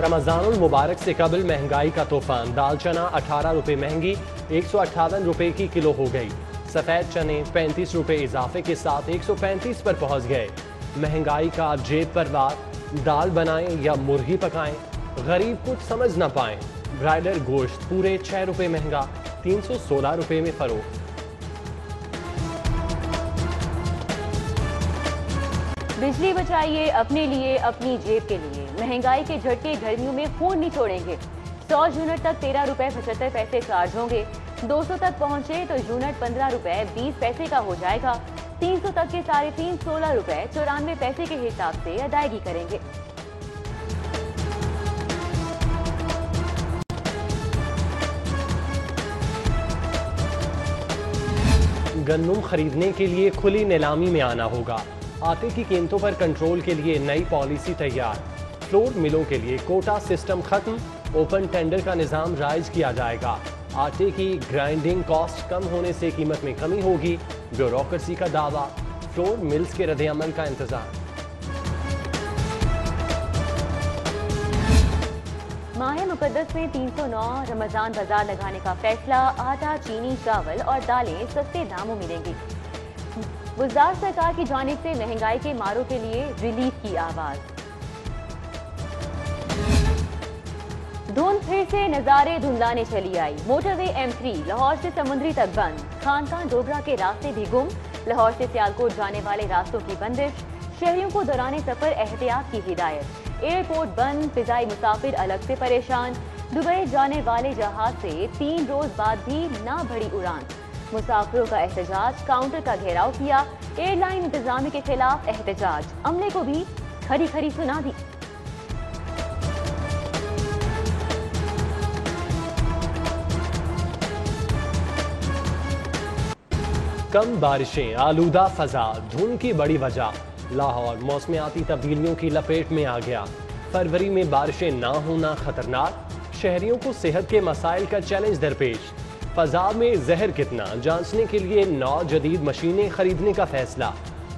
رمضان المبارک سے قبل مہنگائی کا طوفان، دال چنا 18 روپے مہنگی 158 روپے کی کلو ہو گئی، سفید چنے 35 روپے اضافے کے ساتھ 135 پر پہنچ گئے۔ مہنگائی کا جیب پر وار، دال بنائیں یا مرغی پکائیں، غریب کچھ سمجھ نہ پائیں۔ برائیلر گوشت پورے 6 روپے مہنگا 316 روپے میں فروخت۔ بجلی بچائیے، اپنے لیے، اپنی جیب کے لیے۔ مہنگائی کے جھٹکے گرمیوں میں خون نہیں چھوڑیں گے۔ 100 یونٹ تک 13 روپے 75 پیسے چارج ہوں گے، 200 تک پہنچے تو یونٹ 15 روپے 20 پیسے کا ہو جائے گا، 300 تک کے صارفین 16 روپے 94 پیسے کے حساب سے ادائیگی کریں گے۔ گندم خریدنے کے لیے کھلی نیلامی میں آنا ہوگا۔ آٹے کی قیمتوں پر کنٹرول کے لیے نئی پالیسی تیار۔ فلور ملوں کے لیے کوٹا سسٹم ختم، اوپن ٹینڈر کا نظام رائج کیا جائے گا۔ آٹے کی گرائنڈنگ کاسٹ کم ہونے سے قیمت میں کمی ہوگی، بیوروکریسی کا دعویٰ۔ فلور ملز کے رد عمل کا انتظار۔ ماہ مقدس میں 309 رمضان بازار لگانے کا فیصلہ، آٹا، چینی، چاول اور دالیں سستے داموں ملیں گی۔ وزار سرکار کی جانب سے مہنگائی کے ماروں کے لیے ریلیف کی آواز۔ دھند پھر سے نظارے دھندلانے چلی آئی، موٹر وے M3 لاہور سے سمندری تک بند، خانقاہ ڈوگرہ کے راستے بھی گم، لاہور سے سیالکوٹ جانے والے راستوں کی بندش، شہریوں کو دوران سفر احتیاط کی ہدایت۔ ایئرپورٹ بند، فضائی مسافر الگ سے پریشان، دبئی جانے والے جہاز سے 3 روز بعد بھی نہ بڑھی اڑان۔ مسافروں کا احتجاج، کاؤنٹر کا گھیراؤ کیا، ایئر لائن انتظامیہ کے خلاف احتجاج، عملے کو بھی کھری کھری سنا دی۔ کم بارشیں، آلودہ فضا، دھند کی بڑی وجہ۔ لاہور موسمیاتی تبدیلیوں کی لپیٹ میں آ گیا، فروری میں بارشیں نہ ہونا خطرناک، شہریوں کو صحت کے مسائل کا چیلنج درپیش۔ فضا میں زہر کتنا، جانچنے کے لیے 9 جدید مشینیں خریدنے کا فیصلہ۔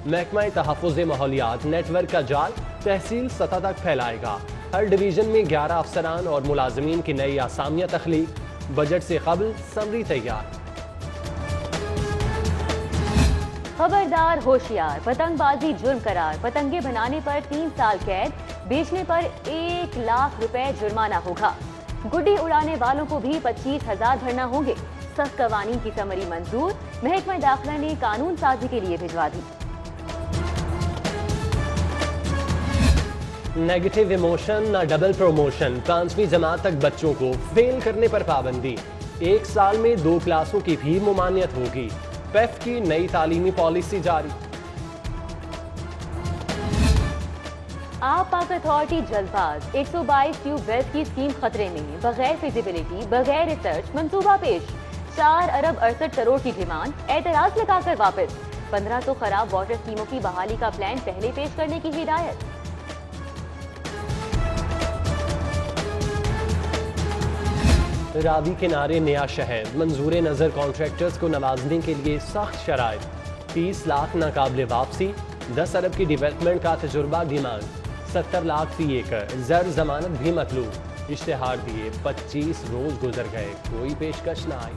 محکمہ تحفظ ماحولیات نیٹ ورک کا جال تحصیل سطح تک پھیلائے گا۔ ہر ڈویژن میں 11 افسران اور ملازمین کی نئی اسامیاں تخلیق، بجٹ سے قبل سمری تیار۔ خبردار، ہوشیار، پتنگ بازی جرم قرار، پتنگیں بنانے پر 3 سال قید، بیچنے پر 1 لاکھ روپے جرمانہ ہوگا۔ گڈی اڑانے والوں کو بھی 25,000 بھرنا ہوں گے۔ سخت قوانین کی سمری منظور، محکمہ داخلہ نے قانون سازی کے لیے بھجوا دی۔ نیگیٹو ایموشن نہ ڈبل پروموشن، 5ویں جماعت تک بچوں کو فیل کرنے پر پابندی، 1 سال میں 2 کلاسوں کی بھی ممانعت ہوگی۔ پیف کی نئی تعلیمی پالیسی جاری۔ آب پاک اتھارٹی جلد باز، 122 ٹیوب ویلز کی اسکیم خطرے میں، بغیر فیزیبلٹی، بغیر ریسرچ منصوبہ پیش، 4 ارب 68 کروڑ کی ڈیمانڈ، اعتراض لگا کر واپس، 1500 خراب واٹر اسکیموں کی بحالی کا پلان پہلے پیش کرنے کی ہدایت۔ راوی کنارے نیا شہر، منظور نظر کانٹریکٹرز کو نوازنے کے لیے سخت شرائط، 30 لاکھ ناقابل واپسی، 10 ارب کی ڈیولپمنٹ کا تجربہ ڈیمانڈ، 70 لاکھ فی ایکڑ، زر ضمانت بھی مطلوب، اشتہار دیے 25 روز گزر گئے، کوئی پیشکش نہ آئی۔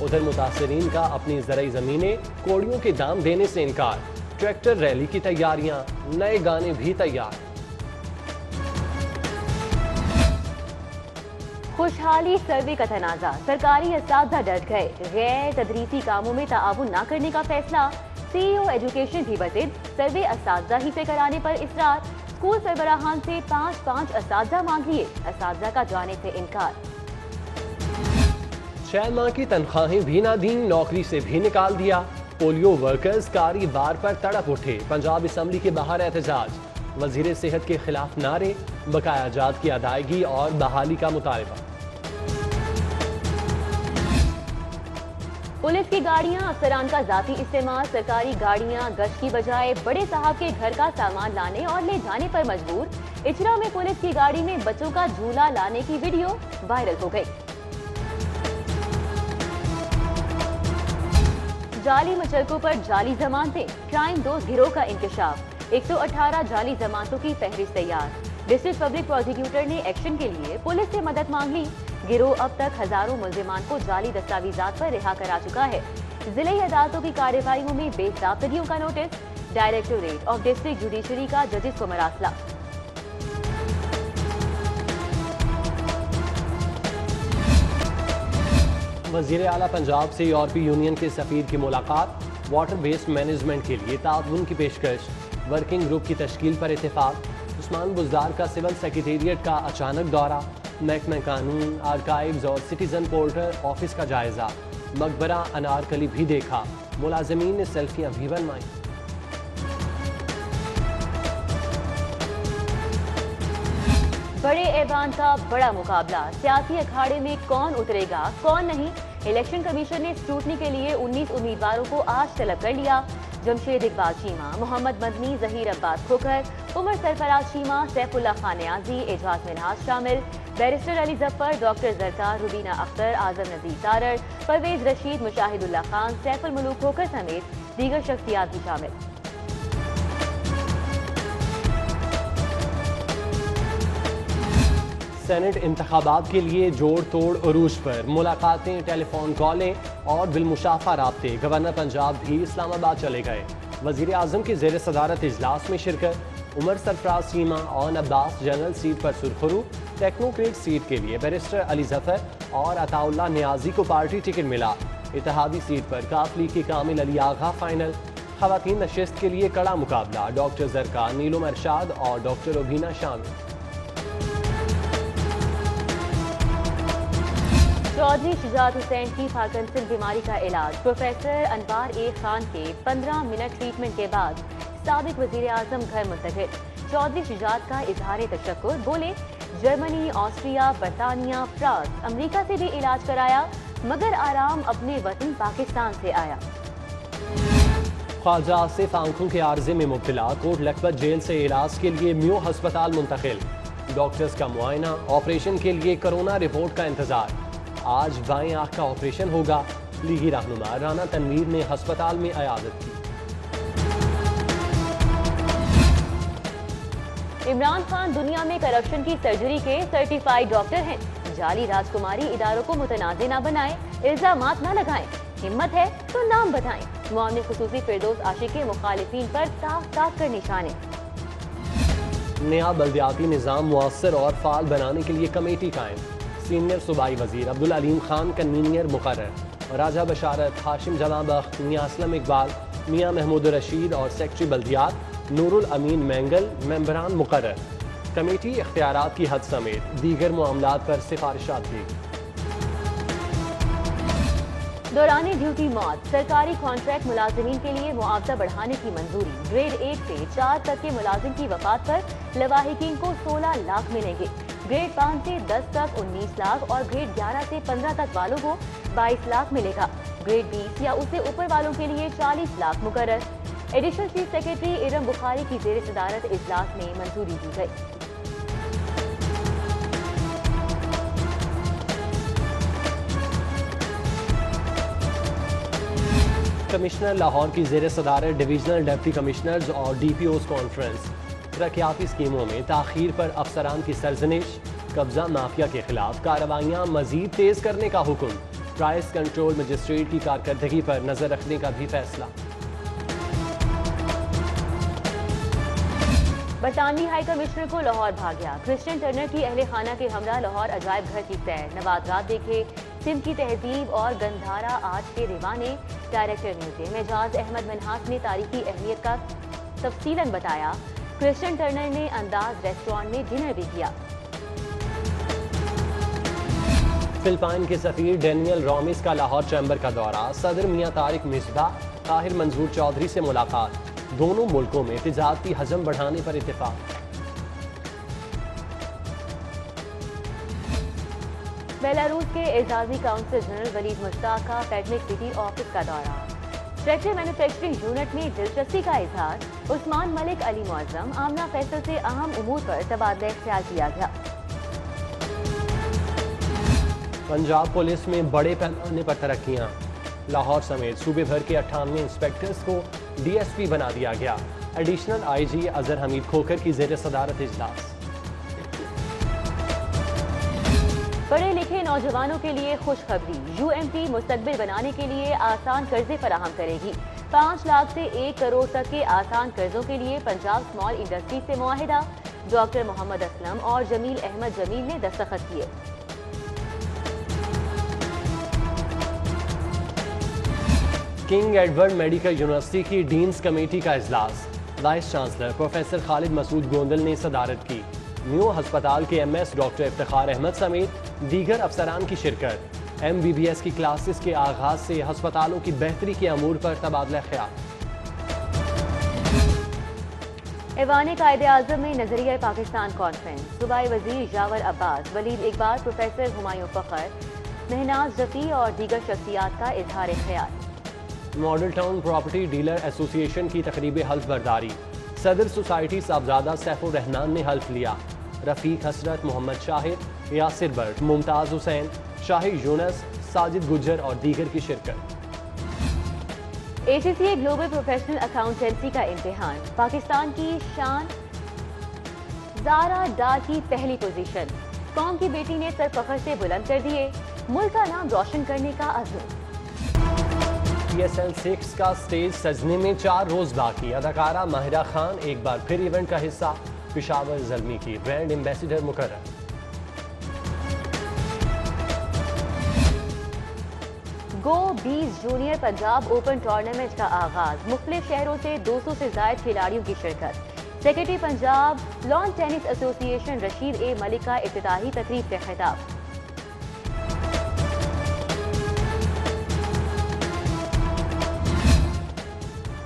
ادھر متاثرین کا اپنی زرعی زمینیں کوڑیوں کے دام دینے سے انکار، ٹریکٹر ریلی کی تیاریاں، نئے گانے بھی تیار۔ خوشحالی سروے کا تنازع، سرکاری اساتذہ ڈٹ گئے، غیر تدریسی کاموں میں تعاون نہ کرنے کا فیصلہ، CEO ایجوکیشن بھی بضد، سروے اساتذہ ہی سے کرانے پر اصرار، اسکول سربراہان سے 5 اساتذہ مانگ لیے، اساتذہ کا جانے سے انکار۔ 6 ماہ کی تنخواہیں بھی نہ دیں، نوکری سے بھی نکال دیا، پولیو ورکرز کاری وار پر تڑپ اٹھے، پنجاب اسمبلی کے باہر احتجاج، وزیر صحت کے خلاف نعرے، بقایا جات کی ادائیگی اور بحالی کا مطالبہ۔ پولیس کی گاڑیاں، افسران کا ذاتی استعمال، سرکاری گاڑیاں گشت کی بجائے بڑے صاحب کے گھر کا سامان لانے اور لے جانے پر مجبور، اچرا میں پولیس کی گاڑی میں بچوں کا جھولا لانے کی ویڈیو وائرل ہو گئی۔ جعلی مچلکوں پر جعلی ضمانتیں، کرائم دوز گروہ کا انکشاف، 118 جعلی ضمانتوں کی فہرست تیار، डिस्ट्रिक्ट पब्लिक प्रोसिक्यूटर ने एक्शन के लिए पुलिस से मदद मांग ली। गिरोह अब तक हजारों मुल्जिमान को जाली दस्तावेजात पर रिहा करा चुका है। जिले अदालतों की कार्यवाहियों में बेज़ाब्तगियों का notice, directorate of district judiciary का जजेस को मरासला। वज़ीर आला पंजाब से यूरोपीय यूनियन के सफ़ीर की मुलाकात, वाटर वेस्ट मैनेजमेंट के लिए ताउन की पेशकश, वर्किंग ग्रुप की तश्कील पर इत्तेफाक। उस्मान बुज़दार का सिविल सेक्रेटेरिएट का अचानक दौरा, महकमा कानून, आर्काइव्स और सिटीजन पोर्टल ऑफिस का जायजा, मकबरा अनारकली भी देखा, मुलाजमीन ने सेल्फियां भी बनवाई। बड़े ऐवान का बड़ा मुकाबला, सियासी अखाड़े में कौन उतरेगा कौन नहीं। इलेक्शन कमीशन ने स्क्रूटनी के लिए 19 उम्मीदवारों को आज तलब कर लिया। जमशेद इकबाल चीमा, मोहम्मद मदनी, जहीर अब्बास खोखर, उमर सरफराज चीमा, सैफुल्लाह खान न्याजी, एजाज मिनहाज शामिल, बैरिस्टर अली जफर, डॉक्टर जरकार, रुबीना अख्तर, आजम नजीर तारड़, परवेज रशीद, मुशाहिदुल्लाह खान, सैफुल मलूक खोखर समेत दीगर शख्सियात भी शामिल। सेनेट इंतखाबात के लिए जोड़ तोड़ उरूज पर, मुलाकातें, टेलीफोन कॉलें और बिलमुशाफा राब्ते। गवर्नर पंजाब भी इस्लामाबाद चले गए। वज़ीर आज़म की ज़ेर सदारत इजलास में शिरकत, उमर सरफराज चीमा और अब्बास जनरल सीट पर सुरखरू, टेक्नोक्रेट सीट के लिए बैरिस्टर अली जफर और अताउल्लाह न्याजी को पार्टी टिकट मिला। इत्तेहादी सीट पर काफ लीग के कामिल अली आगा फाइनल। खवातीन नशिस्त के लिए कड़ा मुकाबला, डॉक्टर जरकार, नीलम अरशाद और डॉक्टर रुबीना शामिल। चौधरी शुजात हुसैन की पार्किंसन बीमारी का इलाज, प्रोफेसर अनवार ए खान के 15 मिनट ट्रीटमेंट के बाद साबिक वजीर आजम घर मुंतकिल। चौधरी शुजात का इजहार तशक्कुर, बोले जर्मनी, ऑस्ट्रिया, बरतानिया, फ्रांस, अमेरिका से भी इलाज कराया मगर आराम अपने वतन पाकिस्तान से आया। ख्वाजा आसिफ आंखों के आर्जे में मुब्तला, कोट लखपत जेल से इलाज के लिए म्यू अस्पताल मुंतकिल। डॉक्टर्स का मुआयना, ऑपरेशन के लिए कोरोना रिपोर्ट का इंतजार। आज बाएं आंख का ऑपरेशन होगा। लीगी रहनुमा राना तनवीर ने अस्पताल में अयादत की। इमरान खान दुनिया में करप्शन की सर्जरी के सर्टिफाइड डॉक्टर हैं। जाली राजकुमारी इदारों को मुतनाज़े न बनाएं, इल्जामात न लगाएं, हिम्मत है तो नाम बताएं। मुआवने खुसूसी फिरदौस आशिक के मुखालिफिन पर ताक कर निशाने। नया बल्दियाती निज़ाम मुअस्सर और फाल बनाने के लिए कमेटी कायम। सीनियर सूबाई वजीर अब्दुल अलीम खान कन्वीनियर मुकर्रर। राजा बशारत, हाशिम जमां बख्त, मियां असलम इकबाल, मियां महमूद रशीद और सेक्रेटरी बल्दियात नूरुल अमीन मैंगल मेंबरान मुकर्रर। कमेटी इख्तियारात की हद समेत दीगर मामलात पर सिफारिशात देगी। दौरान ड्यूटी मौत, सरकारी कॉन्ट्रैक्ट मुलाजिमीन के लिए मुआवजा बढ़ाने की मंजूरी। ग्रेड 1 से 4 तक के मुलाजिम की वफात पर लवाहिकीन को 16 लाख मिलेंगे। ग्रेड 5 से 10 तक 19 लाख और ग्रेड 11 से 15 तक वालों को 22 लाख मिलेगा। ग्रेड 20 या उससे ऊपर वालों के लिए 40 लाख मुकर्रर। Additional chief secretary Iram Bukhari की ज़ेर सदारत इजलास में मंजूरी दी गई। कमिश्नर लाहौर की ज़ेर सदारत डिवीजनल डिप्टी कमिश्नर्स और DPOs कॉन्फ्रेंस। तरक्याती स्कीमों में ताख़ीर पर अफसरान की सरजनिश, कब्जा माफिया के खिलाफ कार्रवाइयाँ मजीद तेज करने का हुक्म। प्राइस कंट्रोल मजिस्ट्रेट की कारकर्दगी पर नजर रखने का भी फैसला। बरतानवी हाई कमिश्नर को लाहौर भाग्या। क्रिश्चियन टर्नर की अहले खाना के हमरा लाहौर अजायब घर की सैर, नवादरात देखे, सिंध की तहजीब और गंधारा आज के रिवाने। डायरेक्टर म्यूजियम एजाज अहमद मिनहास ने तारीखी अहमियत का तफसीलन बताया। क्रिश्चियन टर्नर ने अंदाज रेस्टोरेंट में डिनर भी किया। फिलिपाइन के सफीर डेनियल रॉमिस का लाहौर चैम्बर का दौरा। सदर मियां तारिक मिसबाह, ताहिर मंजूर चौधरी से मुलाकात। दोनों मुल्कों में तिजारती हजम बढ़ाने पर इत्तेफाक। बेलारूस के एजाजी काउंसिल जनरल वलीद मुश्ताक का पैडमिक सिटी ऑफिस का दौरा। ट्रैक्टर मैन्युफैक्चरिंग यूनिट में दिलचस्पी का इजहार। उस्मान मलिक, अली मुअज्जम, आमना फैसल से अहम उमूर पर तबादला ख्याल किया गया। पंजाब पुलिस में बड़े पैमाने पर तरक्कियां। लाहौर समेत सूबे भर के 98 इंस्पेक्टर्स को DSP बना दिया गया। एडिशनल IG अजहर हमीद खोखर की ज़ेर सदारत इजलास। पढ़े लिखे नौजवानों के लिए खुशखबरी, यूएमटी मुस्तकबिल बनाने के लिए आसान कर्जे फराहम करेगी। 5 लाख से 1 करोड़ तक के आसान कर्जों के लिए पंजाब स्मॉल इंडस्ट्री से मुआहिदा। डॉक्टर मोहम्मद असलम और जमील अहमद जमील ने दस्तखत किए। किंग एडवर्ड मेडिकल यूनिवर्सिटी की डीन्स कमेटी का इजलास, vice chancellor professor Khalid Masood Gondal ने सदारत की। न्यू हस्पताल के एमएस डॉक्टर इफ्तिखार अहमद समेत दीगर अफसरान की शिरकत। एमबीबीएस की क्लासेस के आगाज से हस्पतालों की बेहतरी के अमूर पर तबादला ख्याल। ऐवान कायदे-आज़म में नजरिया पाकिस्तान कॉन्फ्रेंस, सूबाई वजीर जावर अब्बास, वलीद इकबाल, प्रोफेसर हुमायूं फखर, महनाज रफी और दीगर शख्सियात का इजहार ख्याल। Model town property dealer association की तकरीब हल्फ बर्दारी, सदर सोसाइटी साहबजादा सैफुर रहमान ने हल्फ लिया। रफीक हसरत, मोहम्मद शाहिद, यासिर बर्ट, मुमताज हुसैन, शाहिद यूनस, साजिद गुज्जर और दीगर की शिरकत। ACCA ग्लोबल प्रोफेशनल अकाउंटेंसी का इम्तिहान, पाकिस्तान की शान ज़ारा डार की पहली पोजीशन, कौम की बेटी ने सर फखर से बुलंद कर दिए, मुल्क का नाम रोशन करने का अज़्म। PSL 6 का स्टेज सजने में 4 रोज बाकी। अदाकारा माहिरा खान एक बार फिर इवेंट का हिस्सा, पेशावर ज़ल्मी की ब्रांड एम्बेसडर मुकर्रर। गो 20 जूनियर पंजाब ओपन टूर्नामेंट का आगाज, मुख्तलिफ शहरों से 200 से जायद खिलाड़ियों की शिरकत। Secretary Punjab lawn tennis association Rashid A Malik का इफ्तिताही तकरीब से खिताब।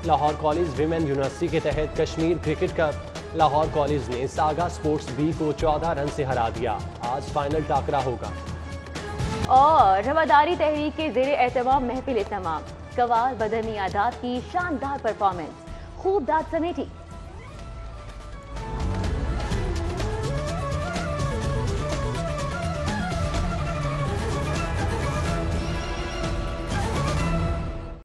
लाहौर कॉलेज विमेन यूनिवर्सिटी के तहत Kashmir cricket cup, Lahore college ने सागा स्पोर्ट्स बी को 14 रन से हरा दिया। आज फाइनल टाकरा होगा। और रवादारी तहरीक के ज़ेरे एहतमाम महफिल तमाम, कवाल बदरनी आदात की शानदार परफॉर्मेंस, खूब दाद समेटी।